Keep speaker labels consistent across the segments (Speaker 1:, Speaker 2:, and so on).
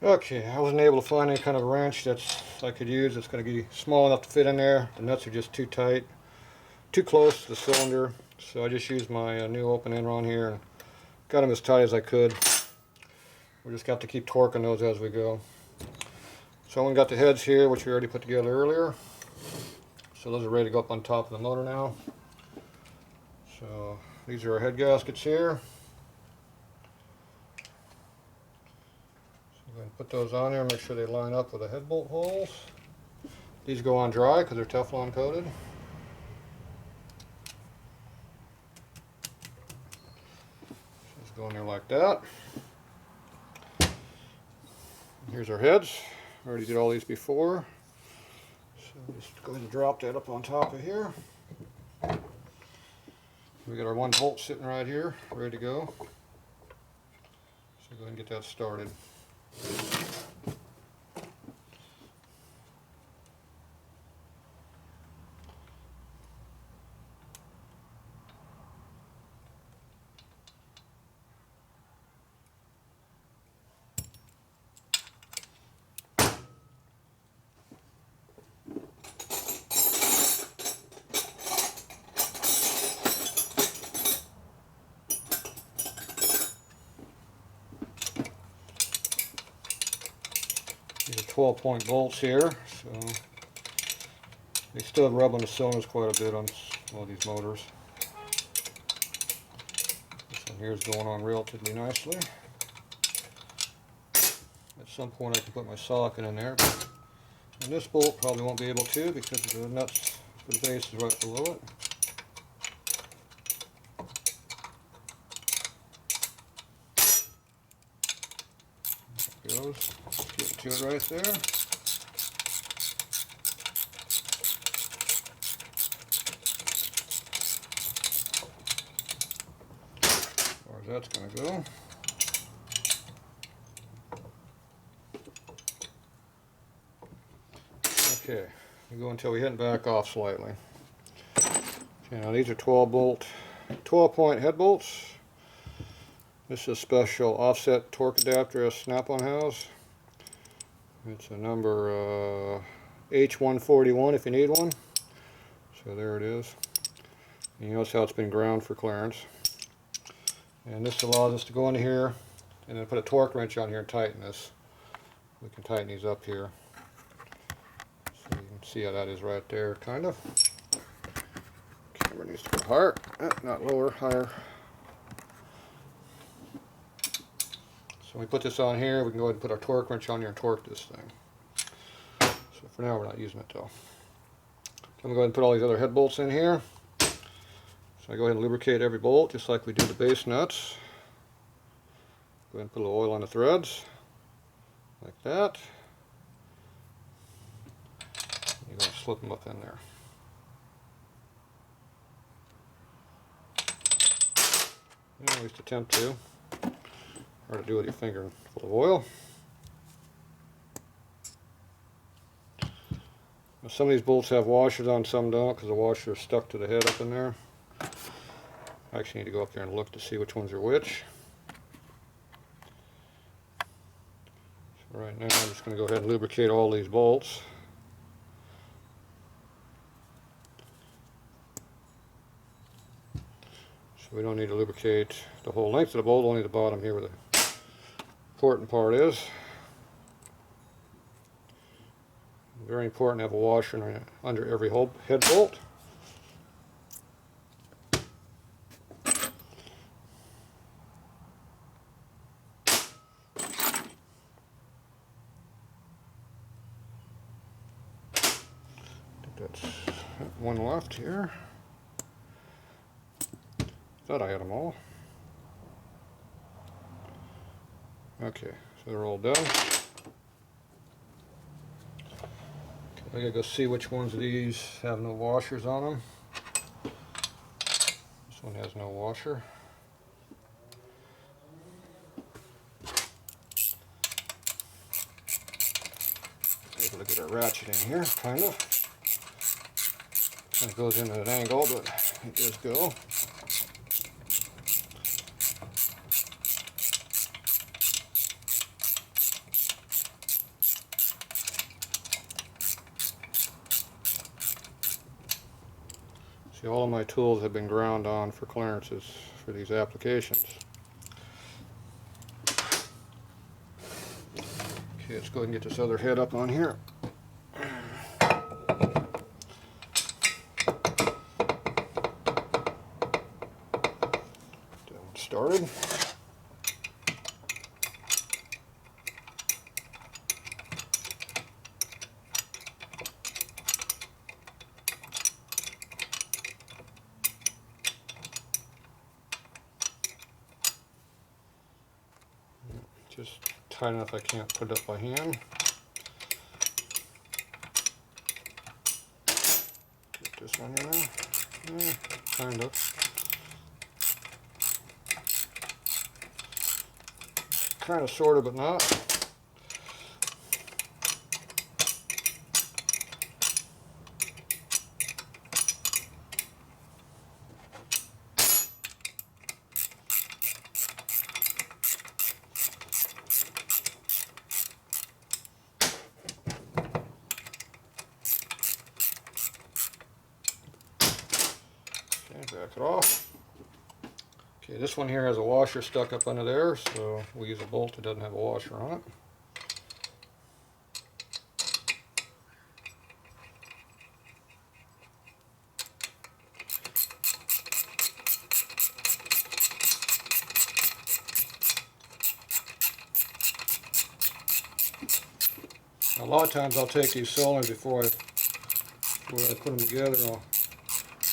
Speaker 1: Okay, I wasn't able to find any kind of wrench I could use that's going to be small enough to fit in there. The nuts are just too tight, too close to the cylinder. So I just used my new open end on here and got them as tight as I could. We just got to keep torquing those as we go. So we got the heads here, which we already put together earlier. So those are ready to go up on top of the motor now. So these are our head gaskets here. So go ahead and put those on there, make sure they line up with the head bolt holes. These go on dry because they're Teflon coated. Just go in there like that. Here's our heads. I already did all these before. So just go ahead and drop that up on top of here. We got our one bolt sitting right here, ready to go. So go ahead and get that started. These are 12-point bolts here, so they still rub on the cylinders quite a bit on all these motors. This one here is going on relatively nicely. At some point I can put my socket in there, and this bolt probably won't be able to because the nuts for the base is right below it. There it goes. Get to it right there. As far as that's going to go. Okay, we go until we hit and back off slightly. Okay, now these are 12-point head bolts. This is a special offset torque adapter a Snap-on has. It's a number H141 if you need one. So there it is. And you notice how it's been ground for clearance. And this allows us to go into here and then put a torque wrench on here and tighten this. We can tighten these up here. So you can see how that is right there, kind of. Camera needs to go higher, not lower, higher. So we put this on here, we can go ahead and put our torque wrench on here and torque this thing. So for now we're not using it though. I'm going to go ahead and put all these other head bolts in here. So I go ahead and lubricate every bolt just like we do the base nuts. Go ahead and put a little oil on the threads, like that. You're going to slip them up in there. At least attempt to. Hard to do with your finger full of oil. Now some of these bolts have washers on, some don't, because the washer is stuck to the head up in there. I actually need to go up there and look to see which ones are which. So right now I'm just going to go ahead and lubricate all these bolts. So we don't need to lubricate the whole length of the bolt, only the bottom here where the important part is. Very important to have a washer under every head bolt. That's one left here. Thought I had them all. Okay, so they're all done. I gotta go see which ones of these have no washers on them. This one has no washer. Able to get a ratchet in here, kind of. Kind of goes in at an angle, but it does go. See, all of my tools have been ground on for clearances for these applications. Okay, let's go ahead and get this other head up on here. That one started. Just tight enough I can't put it up by hand. Get this on there. Yeah, kind of. Kind of, sort of, but not. Back it off. Okay, this one here has a washer stuck up under there, so we use a bolt that doesn't have a washer on it. Now, a lot of times I'll take these cylinders before I put them together.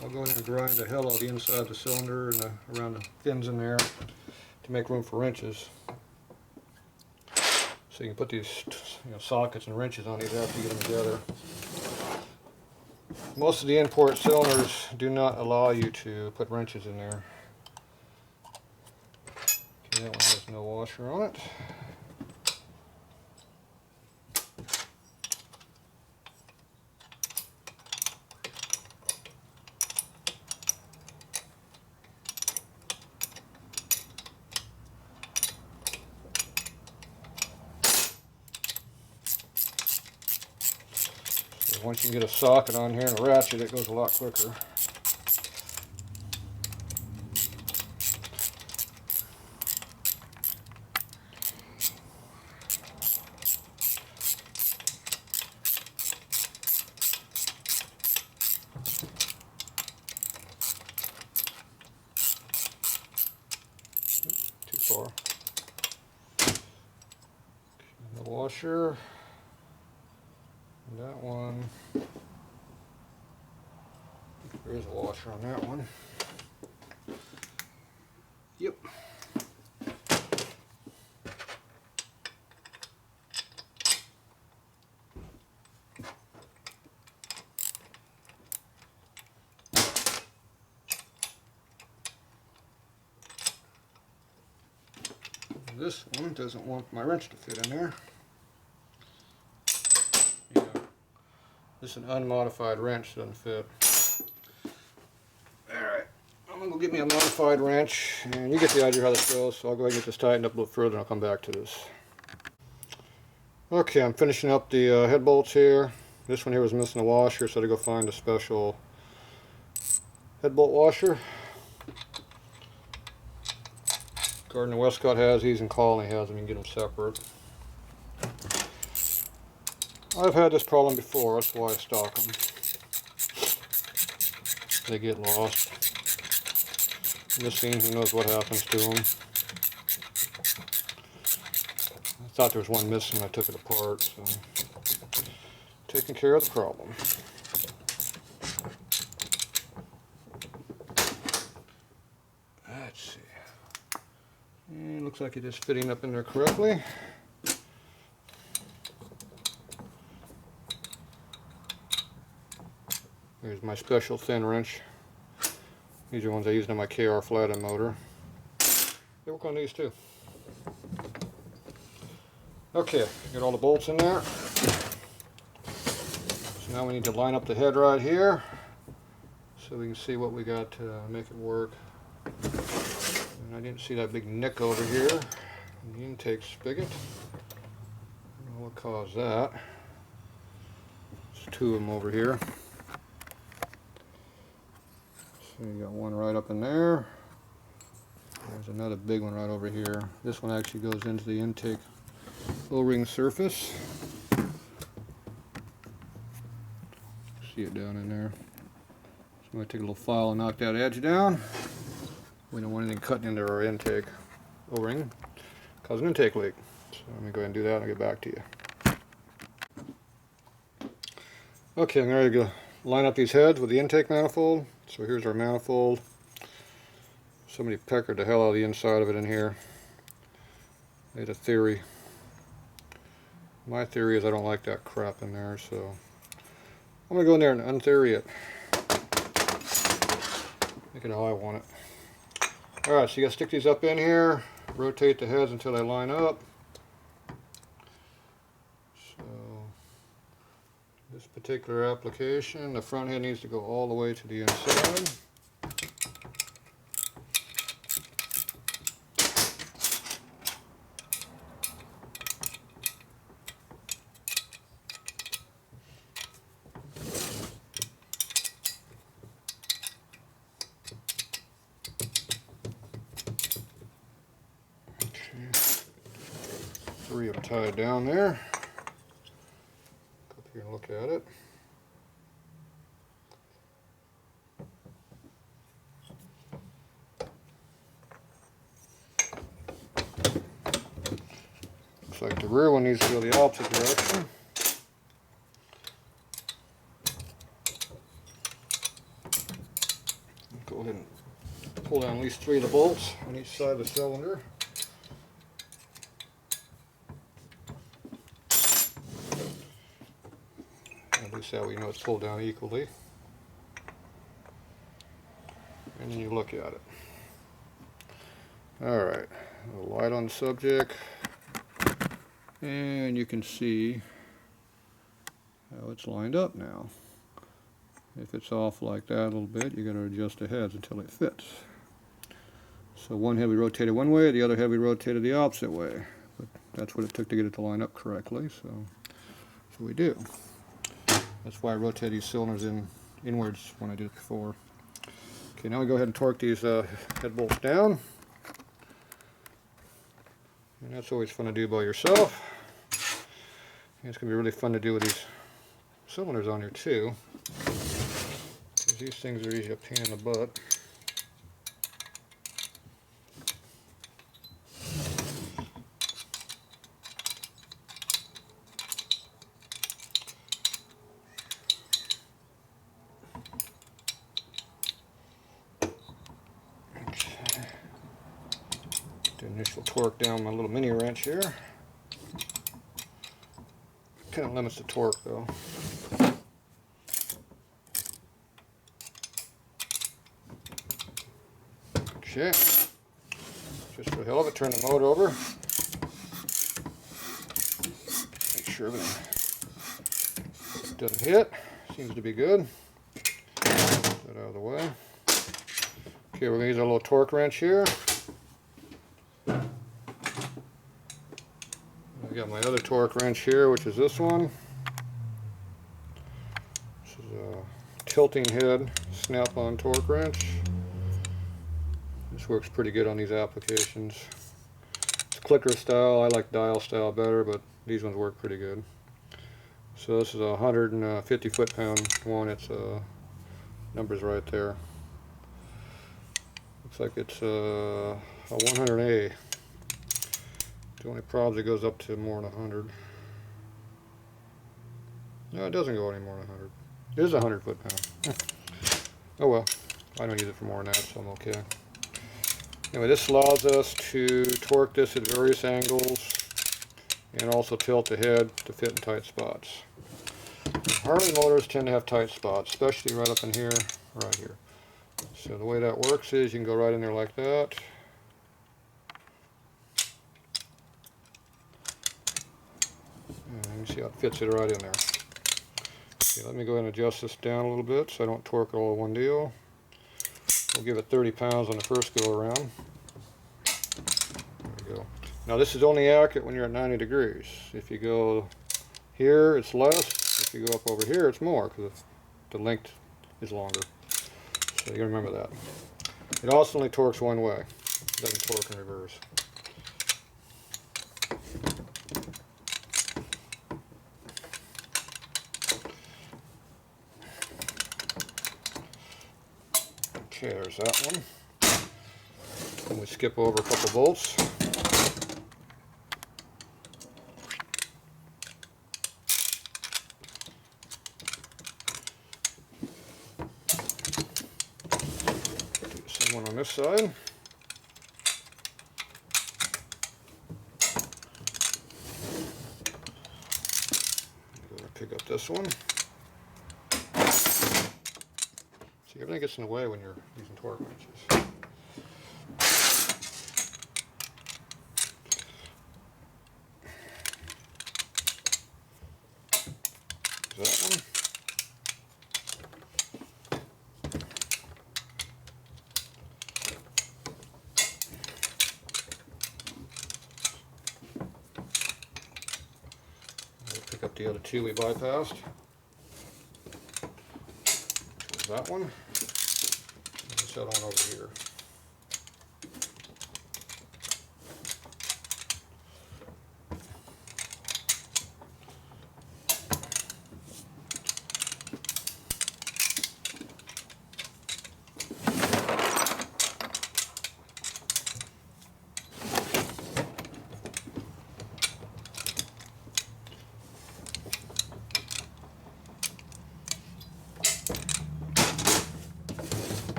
Speaker 1: I'll go in and grind the hell out of the inside of the cylinder and around the fins in there to make room for wrenches. So you can put these sockets and wrenches on these after you get them together. Most of the import cylinders do not allow you to put wrenches in there. Okay, that one has no washer on it. Once you get a socket on here and a ratchet, it goes a lot quicker. Too far. And the washer. And that one, there is a washer on that one. Yep. This one doesn't want my wrench to fit in there. This is an unmodified wrench, doesn't fit. Alright, I'm going to go get me a modified wrench, and you get the idea how this goes, so I'll go ahead and get this tightened up a little further and I'll come back to this. Okay, I'm finishing up the head bolts here. This one here was missing a washer, so I had to go find a special head bolt washer. Gardner Westcott has these and Colony has them, you can get them separate. I've had this problem before, that's why I stock them. They get lost. Missing, who knows what happens to them. I thought there was one missing, I took it apart, so taking care of the problem. Let's see. And it looks like it is fitting up in there correctly. Here's my special thin wrench. These are ones I used on my KR flathead motor. They work on these too. Okay, got all the bolts in there. So now we need to line up the head right here so we can see what we got to make it work. And I didn't see that big nick over here. The intake spigot. I don't know what caused that. There's two of them over here. So you got one right up in there. There's another big one right over here. This one actually goes into the intake O-ring surface. See it down in there. So I'm going to take a little file and knock that edge down. We don't want anything cutting into our intake O-ring, cause an intake leak. So let me go ahead and do that and I'll get back to you. Okay, I'm ready to go line up these heads with the intake manifold. So here's our manifold. Somebody peckered the hell out of the inside of it in here. They had a theory. My theory is I don't like that crap in there, so I'm going to go in there and untheory it. Make it how I want it. Alright, so you got to stick these up in here, rotate the heads until they line up. So this particular application, the front head needs to go all the way to the inside. Three of them tied down there. Go up here and look at it. Looks like the rear one needs to go the opposite direction. Go ahead and pull down at least 3 of the bolts on each side of the cylinder. At least that way you know it's pulled down equally. And then you look at it. Alright, a little light on the subject. And you can see how it's lined up now. If it's off like that a little bit, you got to adjust the heads until it fits. So one head we rotated one way, the other head we rotated the opposite way. But that's what it took to get it to line up correctly, so we do. That's why I rotate these cylinders inwards when I did it before. Okay, now we go ahead and torque these head bolts down. And that's always fun to do by yourself. And it's going to be really fun to do with these cylinders on here too. Because these things are usually a pain in the butt. The initial torque down my little mini wrench here. Kind of limits the torque though. Okay. Just for the hell of it, turn the motor over. Make sure everything doesn't hit. Seems to be good. Get that out of the way. Okay, we're going to use our little torque wrench here. I got my other torque wrench here, which is this one. This is a tilting head snap-on torque wrench. This works pretty good on these applications. It's clicker style. I like dial style better, but these ones work pretty good. So this is a 150 foot-pound one. It's numbers right there. Looks like it's a 100A. The only problem is it goes up to more than 100. No, it doesn't go any more than 100. It is a 100 foot-pound. Oh well, I don't use it for more than that, so I'm okay. Anyway, this allows us to torque this at various angles and also tilt the head to fit in tight spots. Harley motors tend to have tight spots, especially right up in here, right here. So the way that works is you can go right in there like that. And you can see how it fits it right in there. Okay, let me go ahead and adjust this down a little bit so I don't torque it all in one deal. We'll give it 30 pounds on the first go around. There we go. Now this is only accurate when you're at 90 degrees. If you go here, it's less. If you go up over here, it's more because the length is longer. So you gotta remember that. It also only torques one way. It doesn't torque in reverse. Okay, there's that one. And we skip over a couple bolts. Do the same one on this side. I'm going to pick up this one. See, everything gets in the way when you're using torque wrenches. That one. I'll pick up the other two we bypassed. There's that one. And set on over here.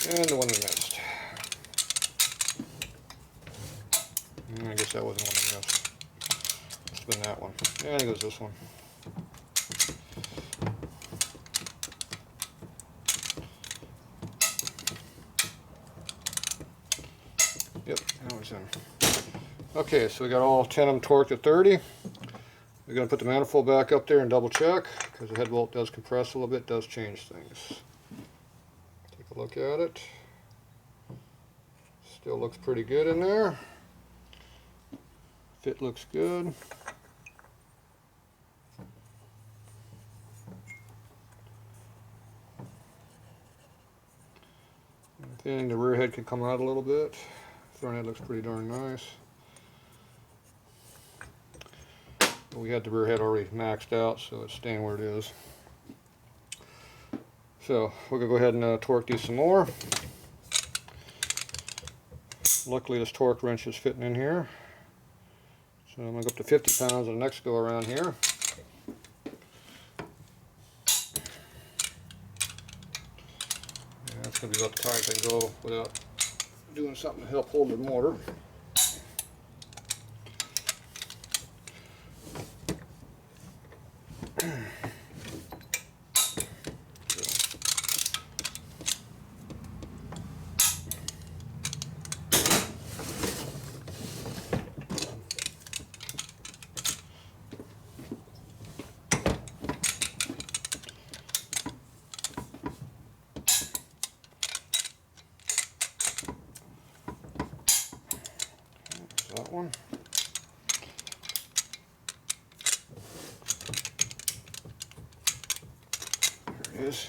Speaker 1: And the one we missed. I guess that wasn't the one we missed. It's been that one. Yeah, I think it was this one. Yep, that was in. Okay, so we got all 10 of them torqued at 30. We're going to put the manifold back up there and double check, because the head bolt does compress a little bit, does change things. Take a look at it. Still looks pretty good in there. Fit looks good. I think the rear head could come out a little bit. Front head looks pretty darn nice. But we had the rear head already maxed out, so it's staying where it is. So we're going to go ahead and torque these some more. Luckily this torque wrench is fitting in here. So I'm going to go up to 50 pounds on the next go around here. Yeah, that's going to be about the tight I can go without doing something to help hold the motor. That one. There it is.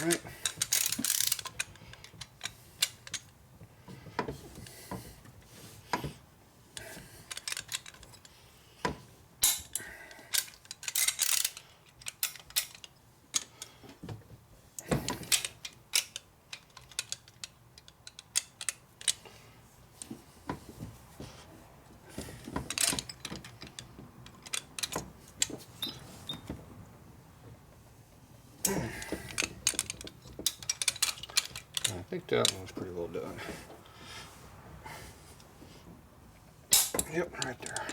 Speaker 1: All right. I think that one was pretty well done. Yep, right there.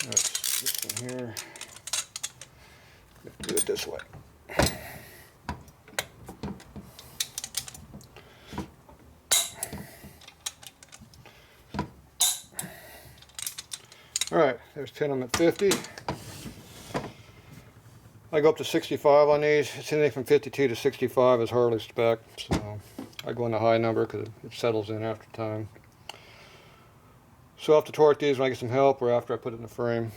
Speaker 1: That's this one here. Do it this way. Alright, there's 10 of them at 50. I go up to 65 on these. It's anything from 52 to 65 is Harley spec, so I go in the high number because it settles in after time. So I'll have to torque these when I get some help or after I put it in the frame.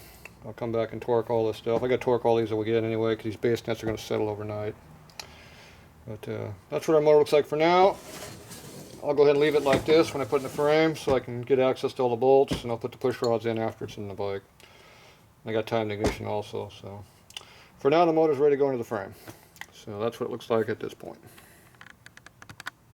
Speaker 1: I'll come back and torque all this stuff. I got to torque all these that we get anyway because these base nets are going to settle overnight. But that's what our motor looks like for now. I'll go ahead and leave it like this when I put it in the frame so I can get access to all the bolts, and I'll put the push rods in after it's in the bike. I got timed ignition also, so for now the motor's ready to go into the frame. So that's what it looks like at this point.